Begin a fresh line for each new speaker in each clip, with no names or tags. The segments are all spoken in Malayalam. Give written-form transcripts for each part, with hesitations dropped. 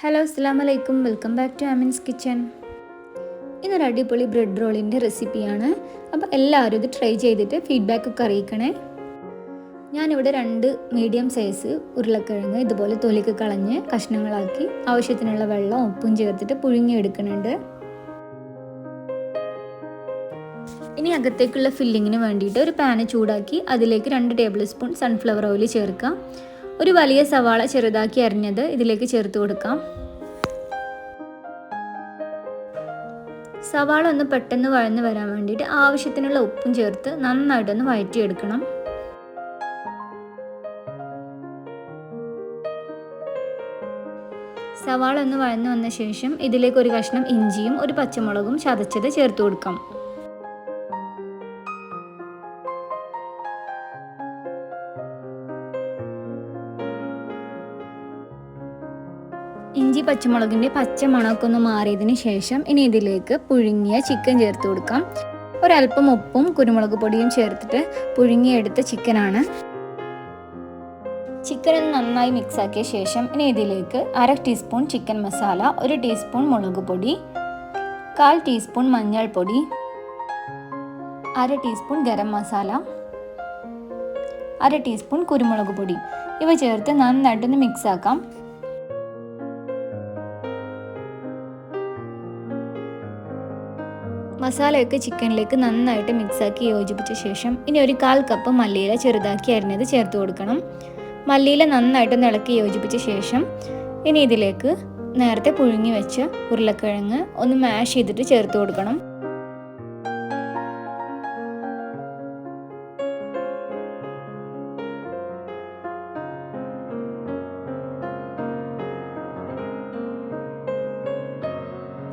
ഹലോ അസ്സലാമു അലൈക്കും, വെൽക്കം ബാക്ക് ടു ആമിൻസ് കിച്ചൺ. ഇതൊരു അടിപൊളി ബ്രെഡ് റോളിൻ്റെ റെസിപ്പിയാണ്. അപ്പോൾ എല്ലാവരും ഇത് ട്രൈ ചെയ്തിട്ട് ഫീഡ്ബാക്കൊക്കെ അറിയിക്കണേ. ഞാനിവിടെ 2 മീഡിയം സൈസ് ഉരുളക്കിഴങ്ങ് ഇതുപോലെ തൊലിക്ക് കളഞ്ഞ് കഷ്ണങ്ങളാക്കി ആവശ്യത്തിനുള്ള വെള്ളവും ഉപ്പും ചേർത്തിട്ട് പുഴുങ്ങിയെടുക്കുന്നുണ്ട്. ഇനി അകത്തേക്കുള്ള ഫില്ലിങ്ങിന് വേണ്ടിയിട്ട് ഒരു പാന് ചൂടാക്കി അതിലേക്ക് 2 ടേബിൾ സ്പൂൺ സൺഫ്ലവർ ഓയിൽ ചേർക്കാം. ഒരു വലിയ സവാള ചെറുതാക്കി അരിഞ്ഞത് ഇതിലേക്ക് ചേർത്ത് കൊടുക്കാം. സവാള ഒന്ന് പെട്ടെന്ന് വഴന്ന് വരാൻ വേണ്ടിയിട്ട് ആവശ്യത്തിനുള്ള ഉപ്പും ചേർത്ത് നന്നായിട്ടൊന്ന് വഴറ്റിയെടുക്കണം. സവാള ഒന്ന് വഴന്ന് വന്ന ശേഷം ഇതിലേക്ക് ഒരു കഷ്ണം ഇഞ്ചിയും ഒരു പച്ചമുളകും ചതച്ചത് ചേർത്ത് കൊടുക്കാം. ഇഞ്ചി പച്ചമുളകിൻ്റെ പച്ച മണമൊക്കെ ഒന്ന് മാറിയതിന് ശേഷം ഇനി ഇതിലേക്ക് പുഴുങ്ങിയ ചിക്കൻ ചേർത്ത് കൊടുക്കാം. ഒരല്പം ഉപ്പും കുരുമുളക് പൊടിയും ചേർത്തിട്ട് പുഴുങ്ങിയെടുത്ത ചിക്കനാണ്. ചിക്കൻ ഒന്ന് നന്നായി മിക്സ് ആക്കിയ ശേഷം ഇനി ഇതിലേക്ക് 1/2 ടീസ്പൂൺ ചിക്കൻ മസാല, 1 ടീസ്പൂൺ മുളക് പൊടി, 1/4 ടീസ്പൂൺ മഞ്ഞൾപ്പൊടി, 1/2 ടീസ്പൂൺ ഗരം മസാല, 1/2 ടീസ്പൂൺ കുരുമുളക് പൊടി ഇവ ചേർത്ത് നന്നായിട്ടൊന്ന് മിക്സ് ആക്കാം. മസാലയൊക്കെ ചിക്കനിലേക്ക് നന്നായിട്ട് മിക്സാക്കി യോജിപ്പിച്ച ശേഷം ഇനി ഒരു 1/4 കപ്പ് മല്ലിയില ചെറുതാക്കി അരിഞ്ഞത് ചേർത്ത് കൊടുക്കണം. മല്ലിയില നന്നായിട്ട് ഇളക്കി യോജിപ്പിച്ച ശേഷം ഇനി ഇതിലേക്ക് നേരത്തെ പുഴുങ്ങി വെച്ച ഉരുളക്കിഴങ്ങ് ഒന്ന് മാഷ് ചെയ്തിട്ട് ചേർത്ത് കൊടുക്കണം.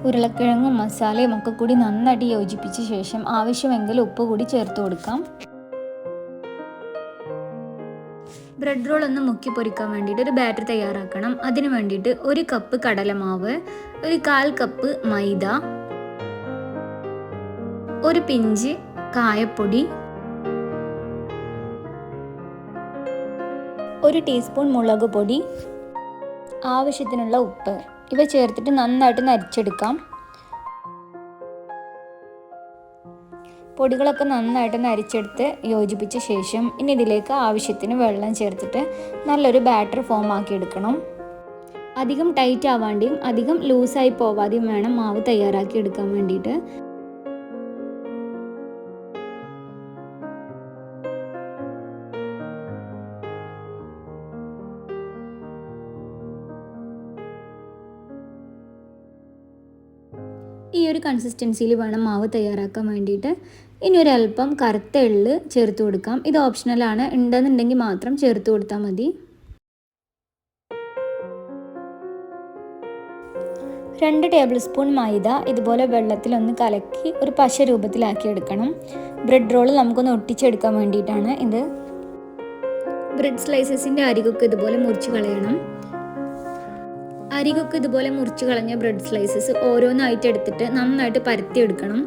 ഉരുളക്കിഴങ്ങും മസാലയും ഒക്കെ കൂടി നന്നായിട്ട് യോജിപ്പിച്ച ശേഷം ആവശ്യമെങ്കിൽ ഉപ്പ് കൂടി ചേർത്ത് കൊടുക്കാം. ബ്രെഡ് റോൾ ഒന്ന് മുക്കി പൊരിക്കാൻ വേണ്ടിയിട്ട് ഒരു ബാറ്റർ തയ്യാറാക്കണം. അതിന് വേണ്ടിയിട്ട് 1 കപ്പ് കടലമാവ്, ഒരു 1/4 കപ്പ് മൈദ, ഒരു പിഞ്ച് കായപ്പൊടി, 1 ടീസ്പൂൺ മുളക് പൊടി, ആവശ്യത്തിനുള്ള ഉപ്പ് ഇവ ചേർത്തിട്ട് നന്നായിട്ട് അരിച്ചെടുക്കാം. പൊടികളൊക്കെ നന്നായിട്ട് അരിച്ചെടുത്ത് യോജിപ്പിച്ച ശേഷം ഇനി ഇതിലേക്ക് ആവശ്യത്തിന് വെള്ളം ചേർത്തിട്ട് നല്ലൊരു ബാറ്റർ ഫോം ആക്കി എടുക്കണം. അധികം ടൈറ്റ് ആവാതെയും അധികം ലൂസായി പോവാതെയും വേണം മാവ് തയ്യാറാക്കി എടുക്കാൻ വേണ്ടിയിട്ട്. ഈ ഒരു കൺസിസ്റ്റൻസിയിൽ വേണം മാവ് തയ്യാറാക്കാൻ വേണ്ടിയിട്ട്. ഇനി ഒരല്പം കറുത്ത എള്ള് ചേർത്ത് കൊടുക്കാം. ഇത് ഓപ്ഷണലാണ്, ഉണ്ടെന്നുണ്ടെങ്കിൽ മാത്രം ചേർത്ത് കൊടുത്താൽ മതി. 2 ടേബിൾ സ്പൂൺ മൈദ ഇതുപോലെ വെള്ളത്തിലൊന്ന് കലക്കി ഒരു പശ രൂപത്തിലാക്കി എടുക്കണം. ബ്രെഡ് റോൾ നമുക്കൊന്ന് ഒട്ടിച്ചെടുക്കാൻ വേണ്ടിയിട്ടാണ് ഇത്. ബ്രെഡ് സ്ലൈസസിൻ്റെ അരികൊക്കെ ഇതുപോലെ മുറിച്ച് കളയണം. അരികൊക്കെ ഇതുപോലെ മുറിച്ച് കളഞ്ഞ ബ്രെഡ് സ്ലൈസസ് ഓരോന്നായിട്ട് എടുത്തിട്ട് നന്നായിട്ട് പരത്തിയെടുക്കണം.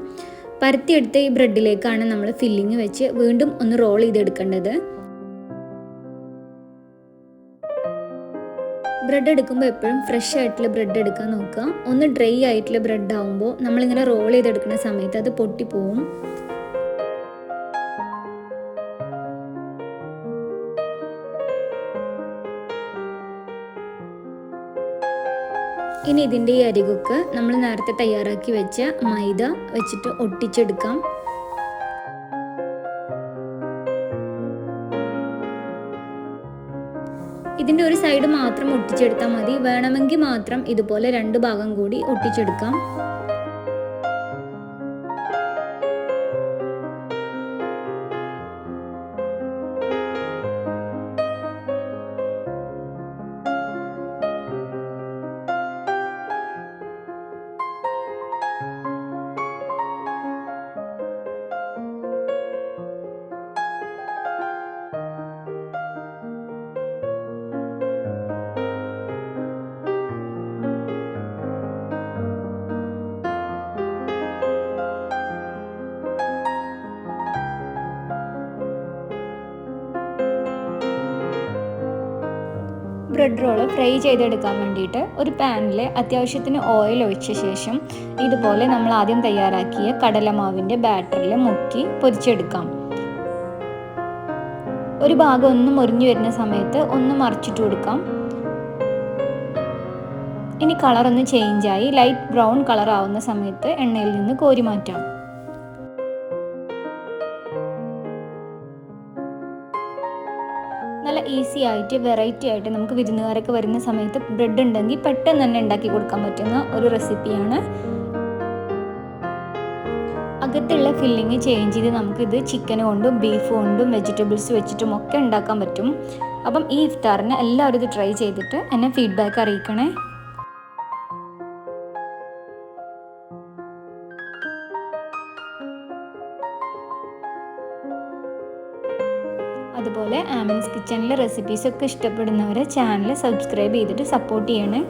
പരത്തിയെടുത്ത ഈ ബ്രെഡിലേക്കാണ് നമ്മൾ ഫില്ലിങ് വെച്ച് വീണ്ടും ഒന്ന് റോൾ ചെയ്തെടുക്കേണ്ടത്. ബ്രെഡ് എടുക്കുമ്പോൾ എപ്പോഴും ഫ്രഷ് ആയിട്ടുള്ള ബ്രെഡ് എടുക്കാൻ നോക്കുക. ഒന്ന് ഡ്രൈ ആയിട്ടുള്ള ബ്രെഡ് ആകുമ്പോൾ നമ്മളിങ്ങനെ റോൾ ചെയ്തെടുക്കുന്ന സമയത്ത് അത് പൊട്ടിപ്പോവും. ഇനി ഇതിൻ്റെ ഈ അരികൊക്കെ നമ്മൾ നേരത്തെ തയ്യാറാക്കി വെച്ച മൈദ വെച്ചിട്ട് ഒട്ടിച്ചെടുക്കാം. ഇതിൻ്റെ ഒരു സൈഡ് മാത്രം ഒട്ടിച്ചെടുത്താൽ മതി. വേണമെങ്കിൽ മാത്രം ഇതുപോലെ 2 ഭാഗം കൂടി ഒട്ടിച്ചെടുക്കാം. ബ്രെഡ് റോള് ഫ്രൈ ചെയ്തെടുക്കാൻ വേണ്ടിയിട്ട് ഒരു പാനിൽ അത്യാവശ്യത്തിന് ഓയിൽ ഒഴിച്ച ശേഷം ഇതുപോലെ നമ്മൾ ആദ്യം തയ്യാറാക്കിയ കടലമാവിൻ്റെ ബാറ്ററിൽ മുക്കി പൊരിച്ചെടുക്കാം. ഒരു ഭാഗം ഒന്ന് മൊരിഞ്ഞു വരുന്ന സമയത്ത് ഒന്ന് മറിച്ചിട്ട് കൊടുക്കാം. ഇനി കളറൊന്ന് ചേഞ്ചായി ലൈറ്റ് ബ്രൗൺ കളർ ആവുന്ന സമയത്ത് എണ്ണയിൽ നിന്ന് കോരി മാറ്റാം. നല്ല ഈസി ആയിട്ട് വെറൈറ്റി ആയിട്ട് നമുക്ക് വിരുന്നുകാരൊക്കെ വരുന്ന സമയത്ത് ബ്രെഡ് ഉണ്ടെങ്കിൽ പെട്ടെന്ന് തന്നെ ഉണ്ടാക്കി കൊടുക്കാൻ പറ്റുന്ന ഒരു റെസിപ്പിയാണ്. അകത്തുള്ള ഫില്ലിങ് ചേഞ്ച് ചെയ്ത് നമുക്കിത് ചിക്കൻ കൊണ്ടും ബീഫ് കൊണ്ടും വെജിറ്റബിൾസ് വെച്ചിട്ടും ഒക്കെ ഉണ്ടാക്കാൻ പറ്റും. അപ്പം ഈ ഇഫ്താറിന് എല്ലാവരും ഇത് ട്രൈ ചെയ്തിട്ട് എന്നെ ഫീഡ്ബാക്ക് അറിയിക്കണേ. അതുപോലെ ആമിൻസ് കിച്ചണിലെ റെസിപ്പീസൊക്കെ ഇഷ്ടപ്പെടുന്നവരെ ചാനൽ സബ്സ്ക്രൈബ് ചെയ്തിട്ട് സപ്പോർട്ട് ചെയ്യണേ.